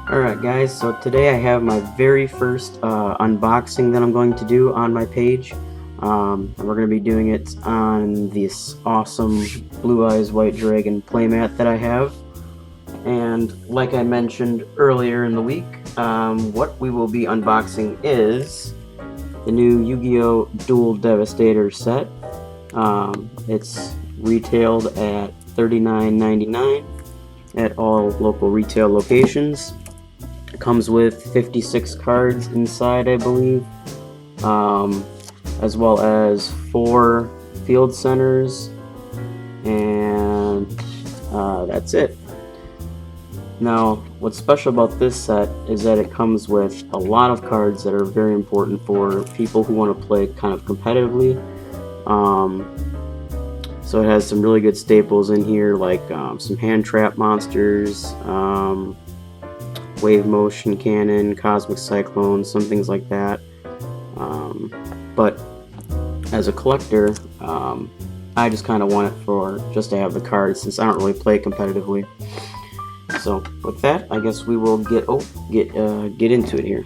Alright guys, so today I have my very first unboxing that I'm going to do on my page. And we're going to be doing it on this awesome Blue Eyes White Dragon playmat that I have. And like I mentioned earlier in the week, what we will be unboxing is the new Yu-Gi-Oh! Duel Devastator set. It's retailed at $39.99 at all local retail locations. It comes with 56 cards inside, I believe, as well as 4 field centers, and that's it. Now, what's special about this set is that it comes with a lot of cards that are very important for people who want to play kind of competitively. So it has some really good staples in here, like some hand trap monsters, wave motion cannon, cosmic cyclone, some things like that. But as a collector, I just kind of want it for just to have the cards, since I don't really play competitively. So with that, I guess we will get into it here.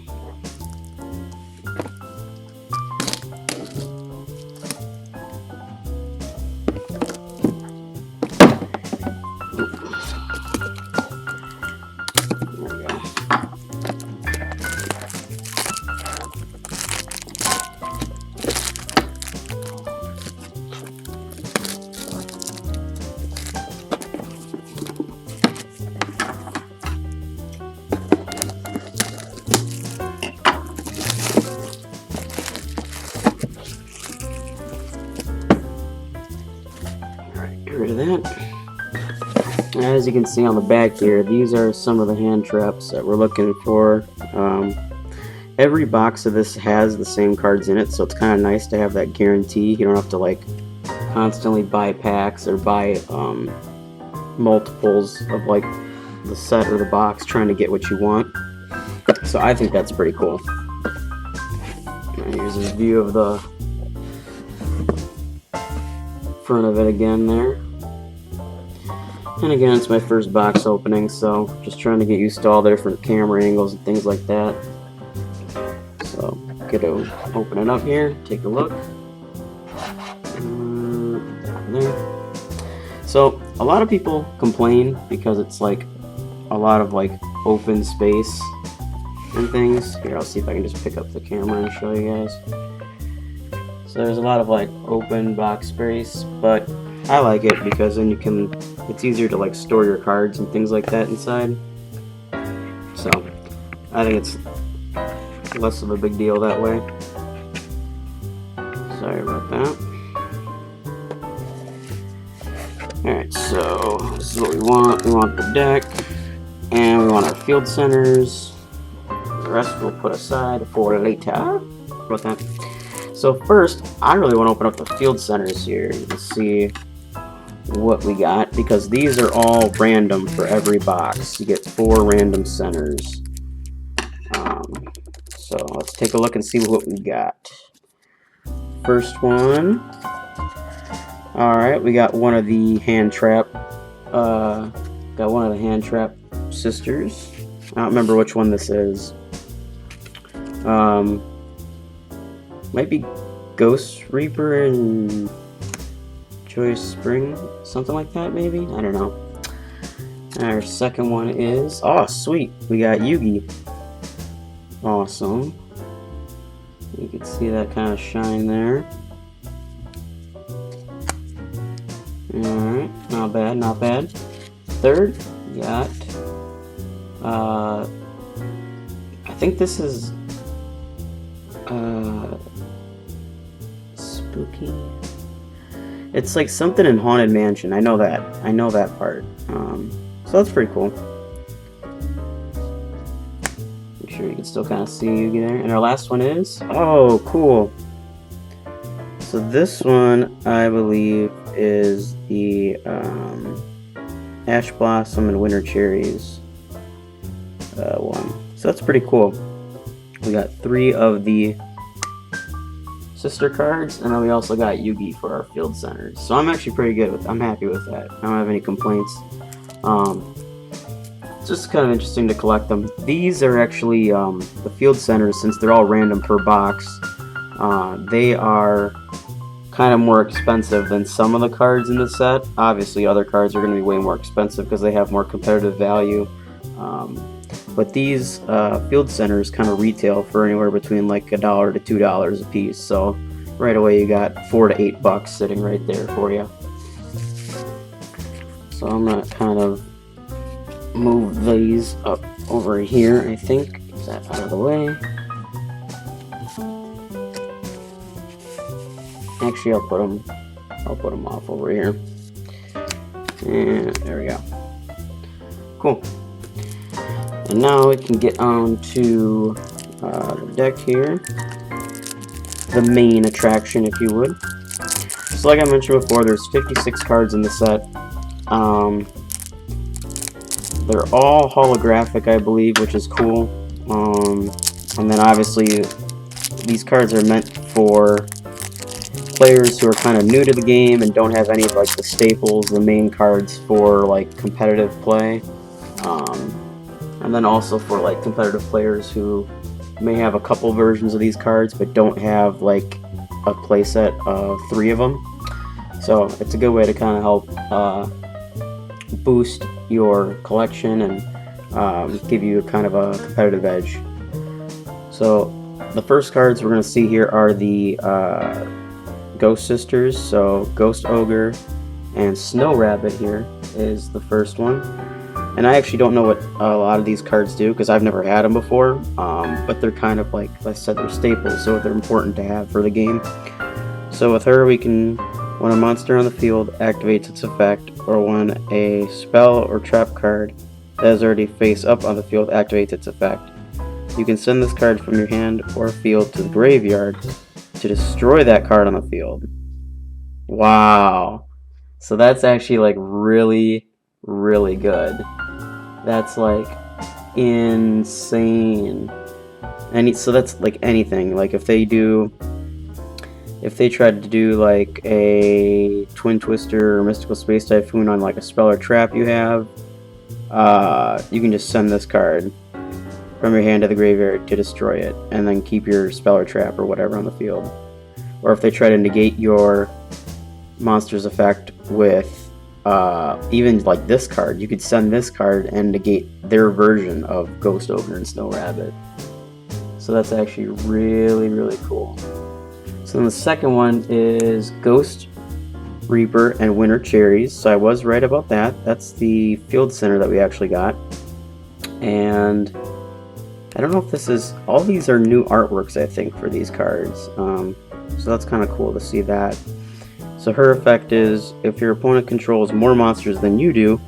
Get rid of that. As you can see on the back here, these are some of the hand traps that we're looking for. Every box of this has the same cards in it, so it's kind of nice to have that guarantee. You don't have to like constantly buy packs or buy multiples of like the set or the box trying to get what you want. So I think that's pretty cool. And here's a view of the front of it again there. And again, it's my first box opening, so just trying to get used to all the different camera angles and things like that. So, gonna open it up here, take a look. There. So, a lot of people complain because it's like a lot of like open space and things. Here, I'll see if I can just pick up the camera and show you guys. So there's a lot of like open box space, but I like it because then it's easier to like store your cards and things like that inside. So I think it's less of a big deal that way. Sorry about that. Alright, so this is what we want. We want the deck, and we want our field centers. The rest we'll put aside for later. How about that? So first, I really want to open up the field centers here and see what we got, because these are all random for every box. You get 4 random centers. So let's take a look and see what we got. First one. Alright, we got one of the hand trap. Sisters. I don't remember which one this is. Might be Ghost Reaper and Joyous Spring, something like that maybe? I don't know. Our second one is, oh sweet, we got Yugi. Awesome. You can see that kind of shine there. Alright, not bad, not bad. Third, we got, I think this is, spooky. It's like something in Haunted Mansion. I know that part. So that's pretty cool. I'm sure you can still kind of see Yugi there. And our last one is, oh, cool. So this one, I believe, is the Ash Blossom and Winter Cherries one. So that's pretty cool. We got 3 of the sister cards, and then we also got Yugi for our field centers. So I'm actually pretty good with. I'm happy with that. I don't have any complaints. It's just kind of interesting to collect them. These are actually the field centers, since they're all random per box. They are kind of more expensive than some of the cards in the set. Obviously, other cards are going to be way more expensive because they have more competitive value. But these field centers kind of retail for anywhere between like $1 to $2 a piece. So right away you got $4 to $8 sitting right there for you. So I'm gonna kind of move these up over here. I think get that out of the way. Actually, I'll put them off over here. And there we go. Cool. And now we can get on to the deck here. The main attraction, if you would. So like I mentioned before, there's 56 cards in the set. They're all holographic, I believe, which is cool. And then obviously these cards are meant for players who are kind of new to the game and don't have any of like the staples, the main cards for like competitive play. And then also for like competitive players who may have a couple versions of these cards but don't have like a playset of 3 of them. So it's a good way to kind of help boost your collection and give you kind of a competitive edge. So the first cards we're going to see here are the Ghost Sisters. So Ghost Ogre and Snow Rabbit here is the first one. And I actually don't know what a lot of these cards do because I've never had them before, but they're kind of like I said, they're staples, so they're important to have for the game. So with her, we can, when a monster on the field activates its effect, or when a spell or trap card that is already face up on the field activates its effect, you can send this card from your hand or field to the graveyard to destroy that card on the field. Wow. So that's actually like really, really good. That's like insane. So that's like anything. Like if they tried to do like a Twin Twister or Mystical Space Typhoon on like a spell or trap you have, you can just send this card from your hand to the graveyard to destroy it, and then keep your spell or trap or whatever on the field. Or if they try to negate your monster's effect with even like this card, you could send this card and negate their version of Ghost Ogre and Snow Rabbit. So that's actually really, really cool. So then the second one is Ghost Reaper and Winter Cherries. So I was right about that. That's the field center that we actually got. And I don't know if this is, all these are new artworks I think for these cards. So that's kind of cool to see that. So her effect is, if your opponent controls more monsters than you do,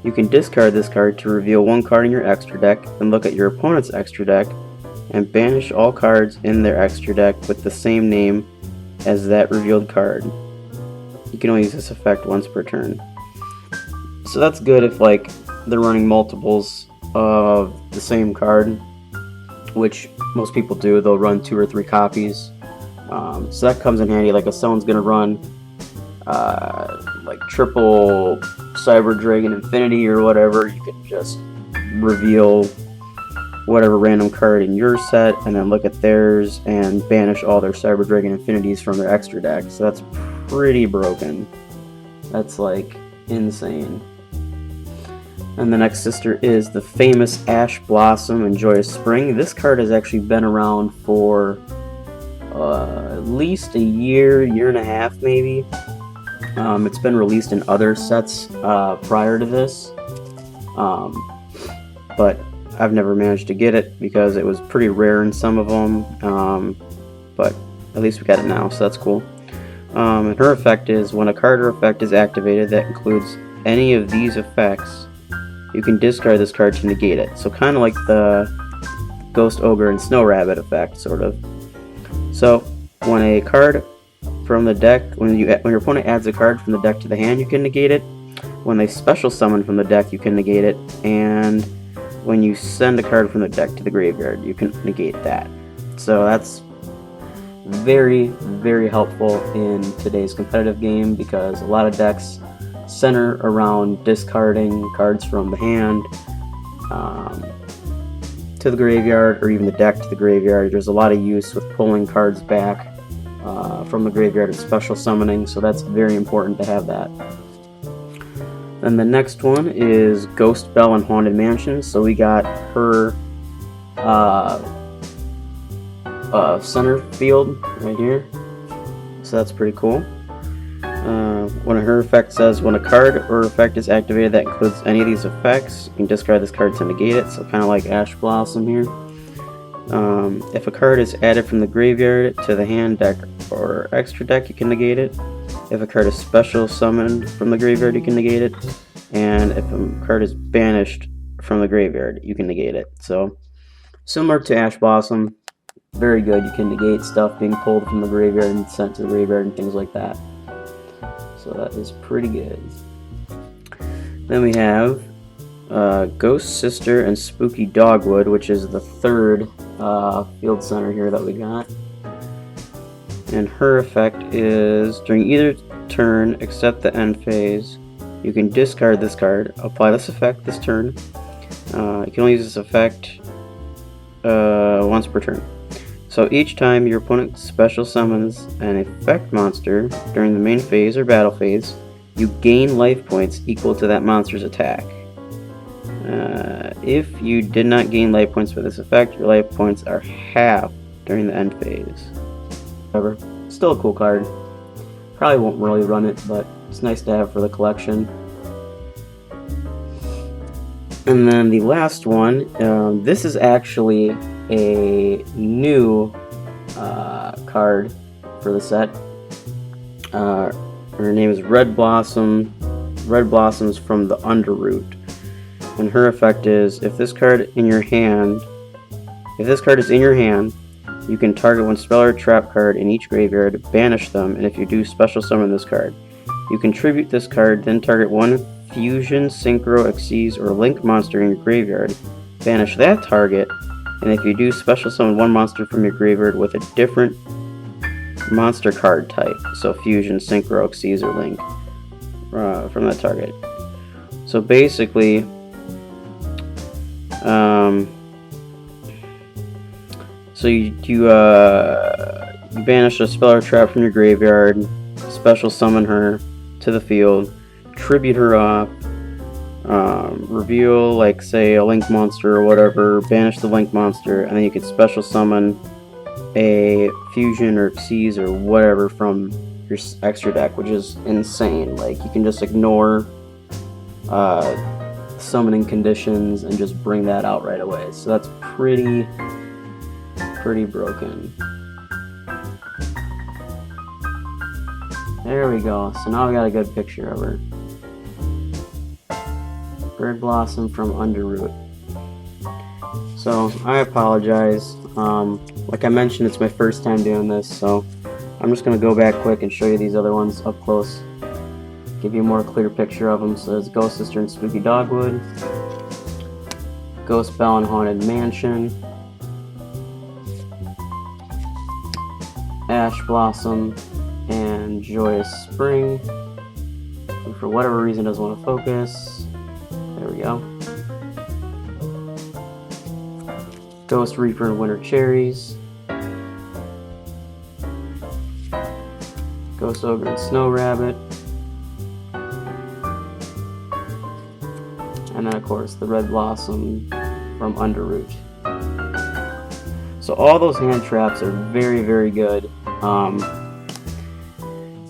you can discard this card to reveal 1 card in your extra deck, and look at your opponent's extra deck, and banish all cards in their extra deck with the same name as that revealed card. You can only use this effect once per turn. So that's good if like they're running multiples of the same card, which most people do. They'll run 2 or 3 copies. So that comes in handy. Like if someone's gonna run like triple Cyber Dragon Infinity or whatever, you can just reveal whatever random card in your set and then look at theirs and banish all their Cyber Dragon Infinities from their extra deck. So that's pretty broken. That's like insane. And the next sister is the famous Ash Blossom and Joyous Spring. This card has actually been around for at least a year, year and a half maybe. It's been released in other sets prior to this, but I've never managed to get it because it was pretty rare in some of them, but at least we got it now, so that's cool. And her effect is, when a card or effect is activated that includes any of these effects, you can discard this card to negate it. So kind of like the Ghost Ogre and Snow Rabbit effect, sort of. So when a card from the deck, when your opponent adds a card from the deck to the hand, you can negate it. When they special summon from the deck, you can negate it. And when you send a card from the deck to the graveyard, you can negate that. So that's very, very helpful in today's competitive game, because a lot of decks center around discarding cards from the hand to the graveyard, or even the deck to the graveyard. There's a lot of use with pulling cards back from the graveyard and special summoning, so that's very important to have that. Then the next one is Ghost Belle and Haunted Mansion. So we got her center field right here, so that's pretty cool. One of her effects says, when a card or effect is activated that includes any of these effects, you can discard this card to negate it, so kind of like Ash Blossom here. If a card is added from the graveyard to the hand, deck, or extra deck, you can negate it. If a card is special summoned from the graveyard, you can negate it. And if a card is banished from the graveyard, you can negate it. So, similar to Ash Blossom, very good. You can negate stuff being pulled from the graveyard and sent to the graveyard and things like that. So that is pretty good. Then we have Ghost Sister and Spooky Dogwood, which is the third field center here that we got. And her effect is, during either turn except the end phase, you can discard this card, apply this effect this turn. You can only use this effect once per turn. So each time your opponent special summons an effect monster during the main phase or battle phase, you gain life points equal to that monster's attack. If you did not gain life points for this effect, your life points are half during the end phase. However, still a cool card. Probably won't really run it, but it's nice to have for the collection. And then the last one, this is actually a new card for the set. Her name is Red Blossoms from the Underroot. And her effect is, if this card is in your hand, you can target one spell or trap card in each graveyard, banish them, and if you do, special summon this card. You contribute this card, then target one fusion, synchro, xyz, or link monster in your graveyard, banish that target, and if you do, special summon one monster from your graveyard with a different monster card type, so fusion, synchro, xyz, or link, from that target. So basically, so you banish a spell or trap from your graveyard, special summon her to the field, tribute her off, reveal, like, say, a link monster or whatever, banish the link monster, and then you can special summon a fusion or xyz or whatever from your extra deck, which is insane. Like, you can just ignore summoning conditions and just bring that out right away. So that's pretty broken. There we go. So now we got a good picture of her. Red Blossom from Underroot. So I apologize. Like I mentioned, it's my first time doing this, so I'm just going to go back quick and show you these other ones up close. Give you a more clear picture of them. So there's Ghost Sister and Spooky Dogwood, Ghost Belle and Haunted Mansion, Ash Blossom, and Joyous Spring. And for whatever reason, doesn't want to focus. There we go. Ghost Reaper and Winter Cherries, Ghost Ogre and Snow Rabbit, and then of course the Red Blossom from Underroot. So all those hand traps are very good,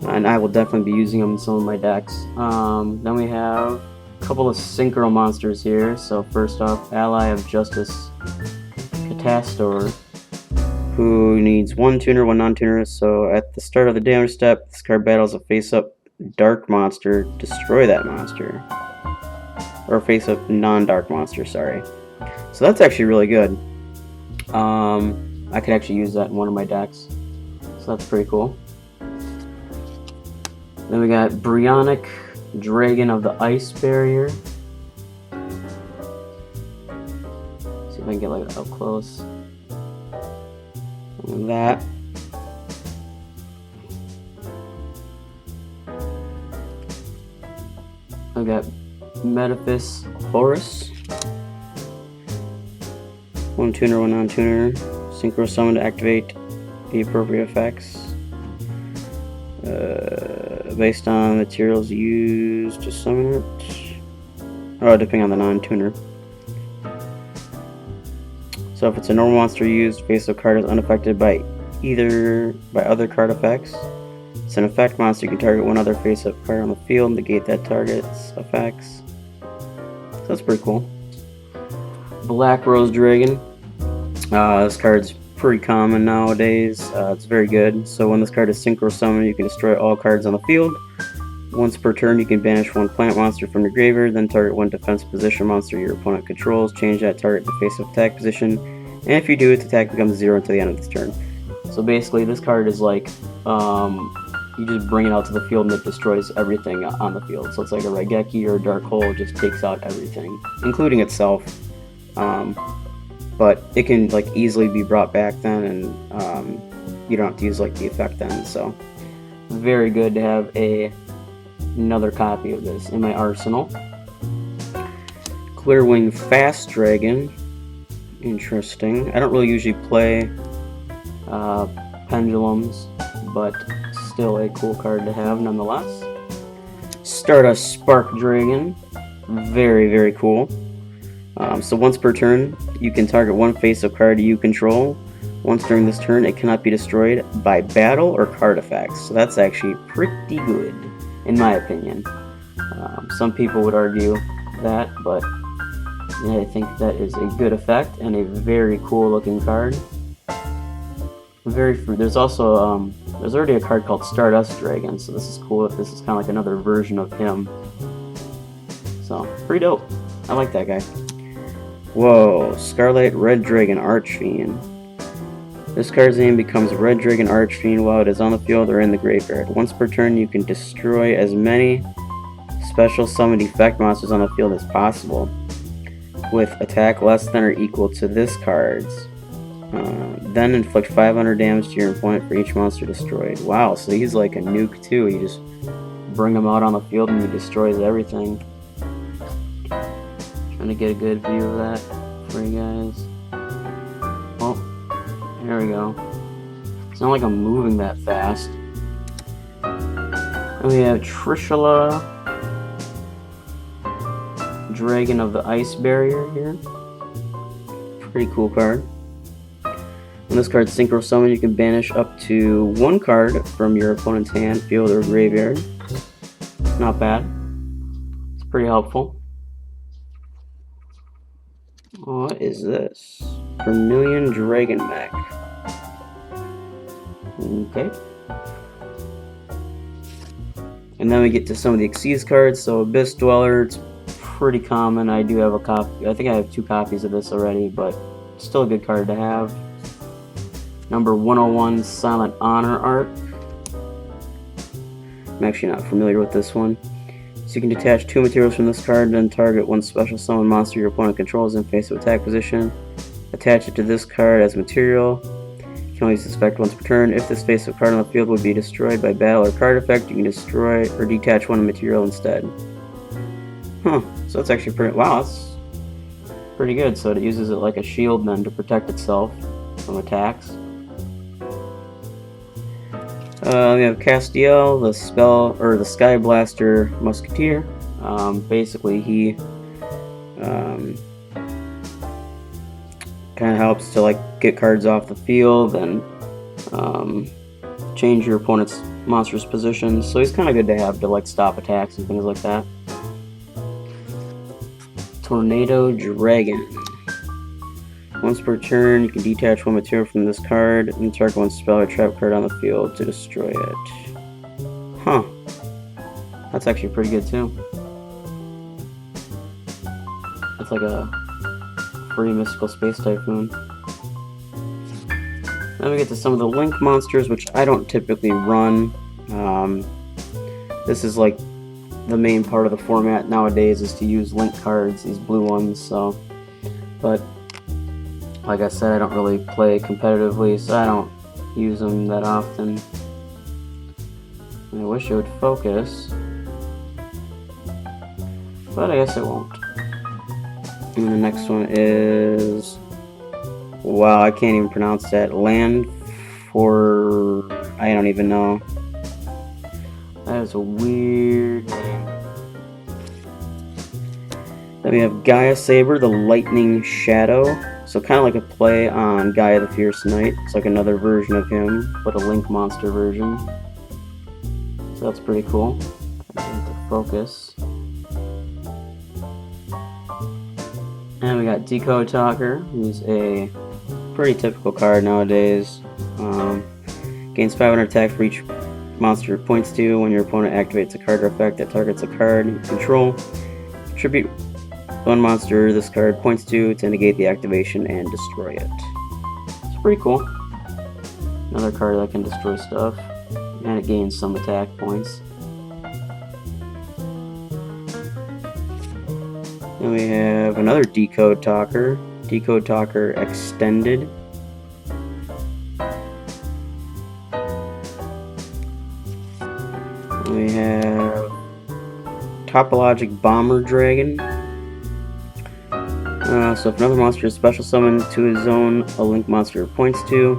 and I will definitely be using them in some of my decks. Then we have a couple of synchro monsters here. So first off, Ally of Justice Catastor, who needs one tuner, one non-tuner. So at the start of the damage step, this card battles a face-up dark monster, destroy that monster. Or face-up non-dark monster, sorry. So that's actually really good. I could actually use that in one of my decks. So that's pretty cool. Then we got Bryonic Dragon of the Ice Barrier. See if I can get like up close. And that. I've got Metaphys Horus. One tuner, one non-tuner. Synchro summon to activate the appropriate effects. Based on materials used to summon it. Oh, depending on the non-tuner. So if it's a normal monster used, face-up card is unaffected by other card effects. It's an effect monster, you can target one other face-up card on the field and negate that target's effects. So that's pretty cool. Black Rose Dragon. This card's pretty common nowadays. It's very good. So when this card is synchro summoned, you can destroy all cards on the field. Once per turn, you can banish one plant monster from your graveyard, then target one defense position monster your opponent controls. Change that target to face-up attack position, and if you do, its attack becomes 0 until the end of this turn. So basically, this card is like, you just bring it out to the field and it destroys everything on the field. So it's like a Raigeki or a Dark Hole, it just takes out everything, including itself. But it can like easily be brought back then, and you don't have to use like the effect then. So very good to have another copy of this in my arsenal. Clearwing Fast Dragon. Interesting. I don't really usually play pendulums, but still a cool card to have nonetheless. Stardust Spark Dragon. Very, very cool. So once per turn, you can target one face-up card you control. Once during this turn, it cannot be destroyed by battle or card effects. So that's actually pretty good, in my opinion. Some people would argue that, but yeah, I think that is a good effect and a very cool looking card. There's also there's already a card called Stardust Dragon, so this is cool. This is kind of like another version of him. So pretty dope. I like that guy. Whoa, Scarlet Red Dragon Archfiend. This card's name becomes Red Dragon Archfiend while it is on the field or in the graveyard. Once per turn, you can destroy as many special summoned effect monsters on the field as possible, with attack less than or equal to this card's. Then inflict 500 damage to your opponent for each monster destroyed. Wow, so he's like a nuke too. You just bring him out on the field and he destroys everything. Trying to get a good view of that for you guys. Oh, here we go. It's not like I'm moving that fast. And we have Trishula, Dragon of the Ice Barrier here. Pretty cool card. When this card's synchro summon, you can banish up to one card from your opponent's hand, field, or graveyard. Not bad. It's pretty helpful. What is this? Vermilion Dragon Mech. Okay. And then we get to some of the Xyz cards. So Abyss Dweller, it's pretty common. I do have a copy. I think I have 2 copies of this already, but still a good card to have. Number 101 Silent Honor Arc. I'm actually not familiar with this one. So you can detach 2 materials from this card, then target one special summon monster your opponent controls in face-up attack position. Attach it to this card as material. You can only use this effect once per turn. If this face-up card on the field would be destroyed by battle or card effect, you can destroy or detach one material instead. Huh, so that's actually pretty, wow, that's pretty good. So it uses it like a shield then to protect itself from attacks. We have Castiel, the Sky Blaster Musketeer. Basically, he kind of helps to like get cards off the field and change your opponent's monster's positions. So he's kind of good to have to like stop attacks and things like that. Tornado Dragon. Once per turn, you can detach one material from this card and target one spell or trap card on the field to destroy it. Huh. That's actually pretty good too. That's like a free Mystical Space Typhoon. Then we get to some of the Link monsters, which I don't typically run. This is like the main part of the format nowadays is to use Link cards, these blue ones. So, but like I said, I don't really play competitively, so I don't use them that often. I wish it would focus, but I guess it won't. And the next one is Wow, I can't even pronounce that. Land for... I don't even know. That is a weird name. Then we have Gaia Saber, the Lightning Shadow. So kind of like a play on Gaia the Fierce Knight. It's like another version of him, but a Link monster version. So that's pretty cool. Get to focus. And we got Decode Talker, who's a pretty typical card nowadays. Gains 500 attack for each monster it points to. When your opponent activates a card or effect that targets a card you control, contribute one monster this card points to negate the activation and destroy it. It's pretty cool. Another card that can destroy stuff, and it gains some attack points. Then we have another Decode Talker, Decode Talker Extended. We have Topologic Bomber Dragon. So if another monster is special summoned to his zone, a Link monster points to.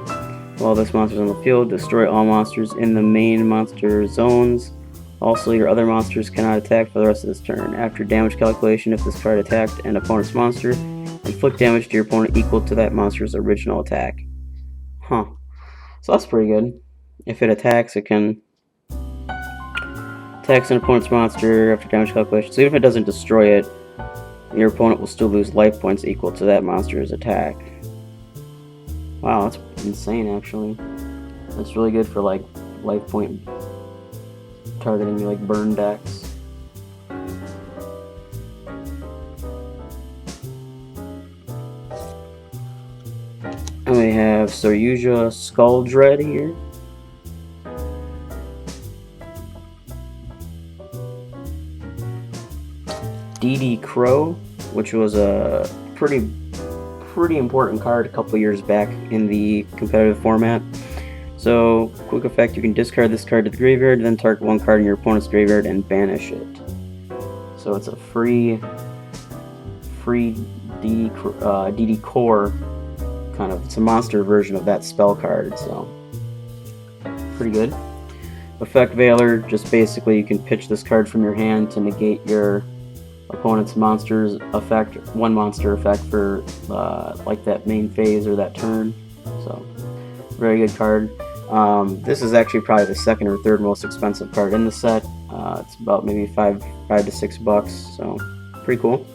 While this monster is on the field, destroy all monsters in the main monster zones. Also, your other monsters cannot attack for the rest of this turn. After damage calculation, if this card attacked an opponent's monster, inflict damage to your opponent equal to that monster's original attack. Huh. So that's pretty good. If it attacks, it can attack an opponent's monster after damage calculation. So even if it doesn't destroy it, your opponent will still lose life points equal to that monster's attack. Wow, that's insane actually. That's really good for like life point targeting like burn decks. And we have Soryuja Skull Dread here. DD Crow, which was a pretty important card a couple years back in the competitive format. So, quick effect, you can discard this card to the graveyard, then target one card in your opponent's graveyard and banish it. So it's a free DD Core kind of. It's a monster version of that spell card, so pretty good. Effect Veiler, just basically you can pitch this card from your hand to negate your opponent's monster's effect, one monster effect for like that main phase or that turn. So very good card. This is actually probably the second or third most expensive card in the set. It's about maybe $5 to $6, so pretty cool.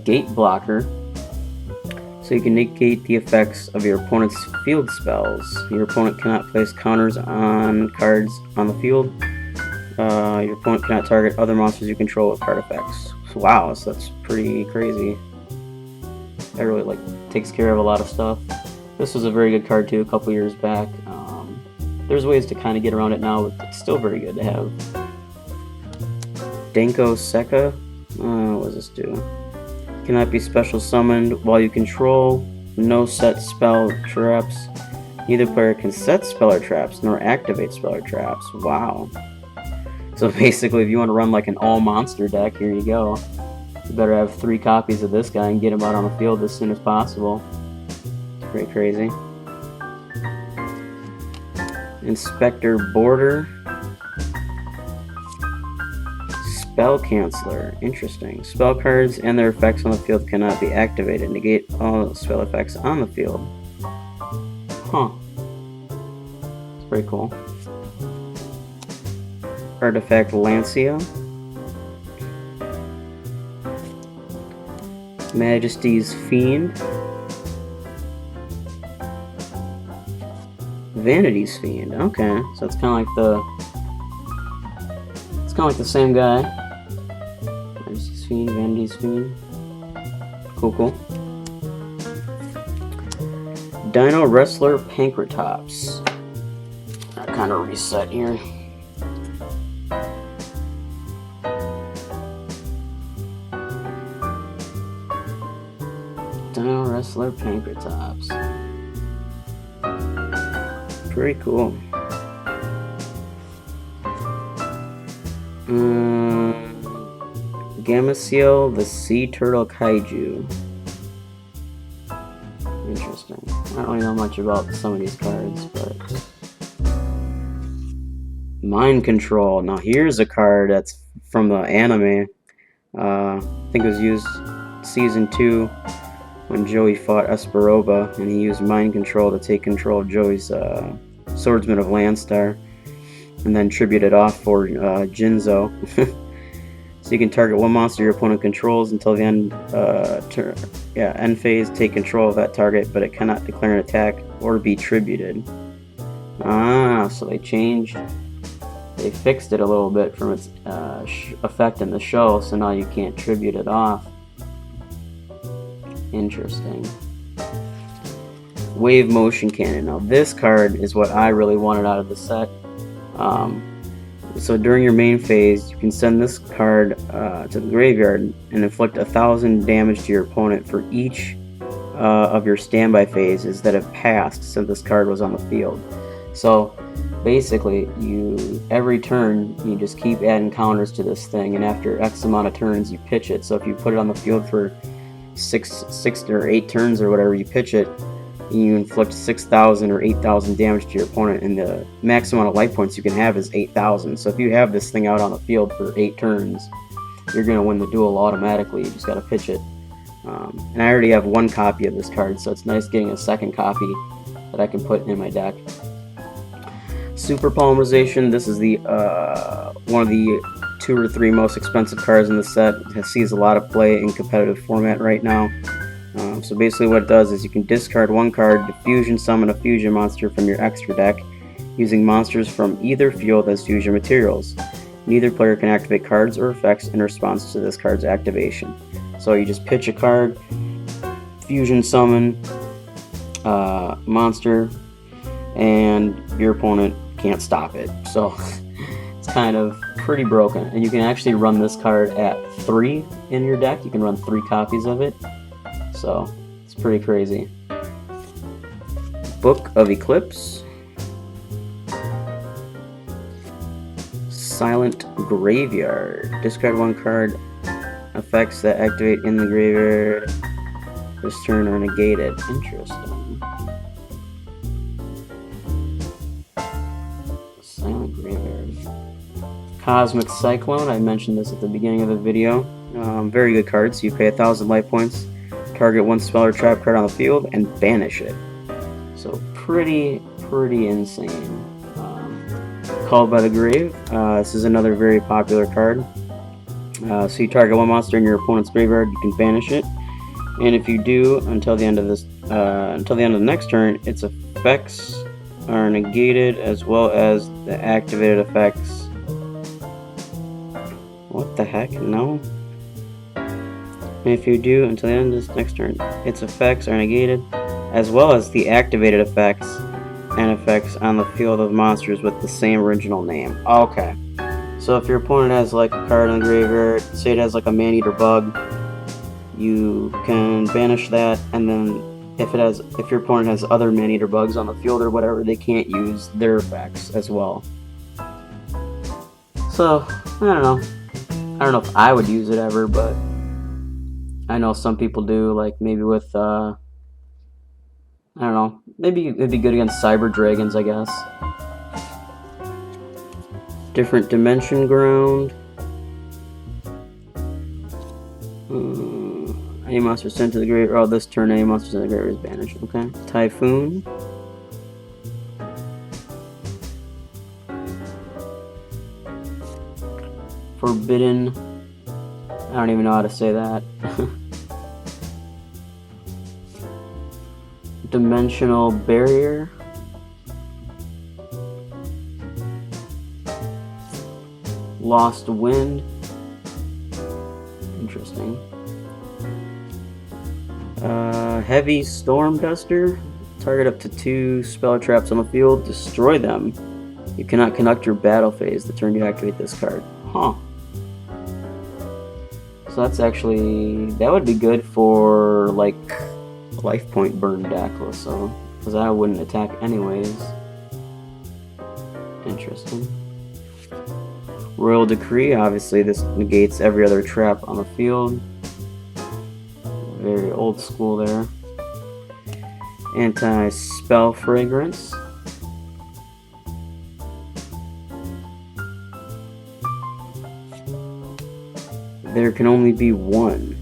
Gate Blocker. So you can negate the effects of your opponent's field spells. Your opponent cannot place counters on cards on the field. Your opponent cannot target other monsters you control with card effects. So, wow, so that's pretty crazy. That really takes care of a lot of stuff. This was a very good card too a couple years back. There's ways to kind of get around it now, but it's still very good to have. Denko Sekka. What does this do? Cannot be special summoned while you control. No set spell traps. Neither player can set spell or traps nor activate spell or traps. Wow. So basically, if you want to run like an all-monster deck, here you go. You better have 3 copies of this guy and get him out on the field as soon as possible. It's pretty crazy. Inspector Border. Spell Canceller. Interesting. Spell cards and their effects on the field cannot be activated. Negate all spell effects on the field. Huh. It's pretty cool. Artifact Lancia. Majesty's Fiend. Vanity's Fiend. Okay, so it's kind of like the same guy. Majesty's Fiend, Vanity's Fiend. Cool. Dino Wrestler Pankratops. I kind of reset here. Dino Wrestler Pankratops. Pretty cool. Gamma Seal, the Sea Turtle Kaiju. Interesting. I don't really know much about some of these cards, but Mind Control. Now here's a card that's from the anime. I think it was used season 2 when Joey fought Esperoba, and he used Mind Control to take control of Joey's Swordsman of Landstar, and then tribute it off for Jinzo. So you can target one monster your opponent controls until the end phase. Take control of that target, but it cannot declare an attack or be tributed. So they fixed it a little bit from its effect in the show, so now you can't tribute it off. Interesting. Wave Motion Cannon. Now this card is what I really wanted out of the set. So during your main phase, you can send this card to the graveyard and inflict 1,000 damage to your opponent for each of your standby phases that have passed since this card was on the field. So basically, every turn you just keep adding counters to this thing, and after X amount of turns you pitch it. So if you put it on the field for 6 or 8 turns or whatever, you pitch it, you inflict 6,000 or 8,000 damage to your opponent, and the max amount of life points you can have is 8,000. So if you have this thing out on the field for 8 turns, you're going to win the duel automatically. You just got to pitch it. And I already have 1 copy of this card, so it's nice getting a second copy that I can put in my deck. Super Polymerization. This is the one of the 2 or 3 most expensive cards in the set. It sees a lot of play in competitive format right now. So basically what it does is you can discard 1 card to fusion summon a fusion monster from your extra deck using monsters from either field as fusion materials. Neither player can activate cards or effects in response to this card's activation. So you just pitch a card, fusion summon monster, and your opponent can't stop it. So it's kind of pretty broken. And you can actually run this card at 3 in your deck. You can run 3 copies of it. So it's pretty crazy. Book of Eclipse. Silent Graveyard. Discard 1 card. Effects that activate in the graveyard this turn are negated. Interesting. Silent Graveyard. Cosmic Cyclone. I mentioned this at the beginning of the video. Very good card. So you pay 1,000 life points. Target 1 spell or trap card on the field and banish it. So pretty insane. Called by the Grave. This is another very popular card. So you target 1 monster in your opponent's graveyard, you can banish it. And if you do, until the end of the next turn, its effects are negated as well as the activated effects. What the heck? No. And if you do, until the end of this next turn, its effects are negated, as well as the activated effects and effects on the field of monsters with the same original name. Okay. So if your opponent has like a card in the graveyard, say it has like a Man-Eater Bug, you can banish that, and then if your opponent has other Man-Eater Bugs on the field or whatever, they can't use their effects as well. So, I don't know if I would use it ever, but I know some people do, like maybe with, I don't know, maybe it'd be good against Cyber Dragons, I guess. Different Dimension Ground. Any monster sent to the graveyard. Oh, this turn, any monster sent to the graveyard is banished. Okay. Typhoon. Forbidden. I don't even know how to say that. Dimensional Barrier. Lost Wind. Interesting. Heavy Storm Duster. Target up to 2 spell traps on the field. Destroy them. You cannot conduct your battle phase the turn you activate this card. Huh. So that's actually, that would be good for like life point burn deck or so, because I wouldn't attack anyways. Interesting. Royal Decree, obviously this negates every other trap on the field. Very old school there. Anti-spell fragrance. There can only be one.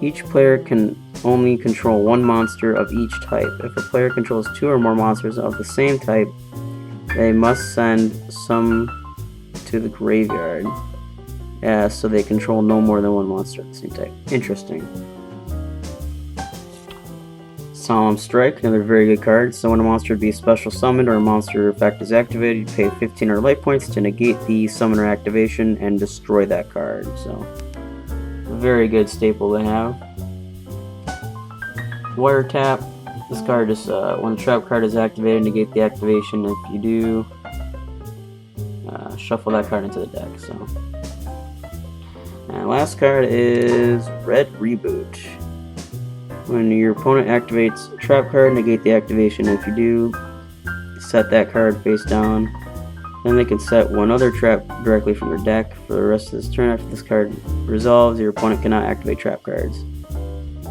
Each player can only control one monster of each type. If a player controls 2 or more monsters of the same type, they must send some to the graveyard. So they control no more than one monster of the same type. Interesting. Solemn Strike, another very good card. So when a monster would be special summoned or a monster effect is activated, you pay 15 or life points to negate the summoner activation and destroy that card. So, a very good staple to have. Wiretap. This card is when a trap card is activated, negate the activation. If you do, shuffle that card into the deck. So, and last card is Red Reboot. When your opponent activates a trap card, negate the activation. If you do, set that card face down. Then they can set one other trap directly from their deck for the rest of this turn. After this card resolves, your opponent cannot activate trap cards.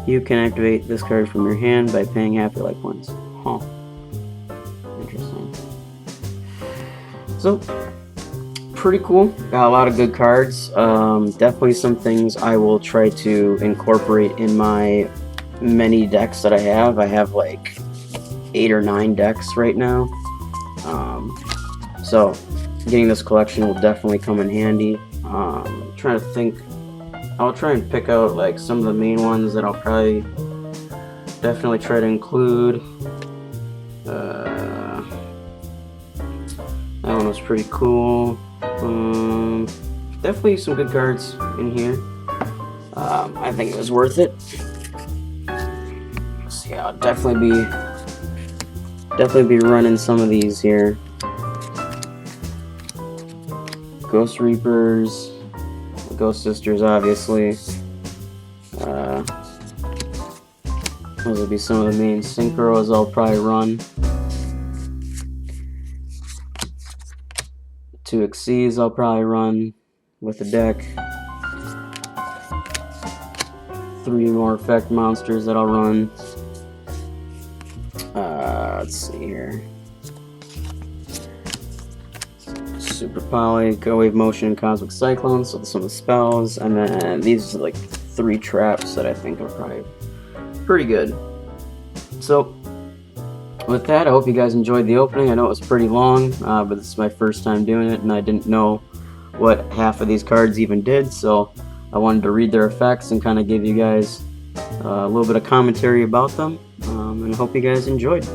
You can activate this card from your hand by paying half your life points. Huh. Interesting. So, pretty cool. Got a lot of good cards. Definitely some things I will try to incorporate in my many decks that I have. I have like 8 or 9 decks right now. So getting this collection will definitely come in handy. Trying to think. I'll try and pick out like some of the main ones that I'll probably definitely try to include. That one was pretty cool. Definitely some good cards in here. I think it was worth it. So yeah, I'll definitely be running some of these here. Ghost Reapers, Ghost Sisters, obviously. Those will be some of the main synchros I'll probably run. 2 Xyz I'll probably run with the deck. 3 more effect monsters that I'll run. Let's see here. Super Poly, Go Wave Motion, Cosmic Cyclone, so some of the spells, and then these are like 3 traps that I think are probably pretty good. So, with that, I hope you guys enjoyed the opening. I know it was pretty long, but this is my first time doing it, and I didn't know what half of these cards even did, so I wanted to read their effects and kind of give you guys a little bit of commentary about them, and I hope you guys enjoyed.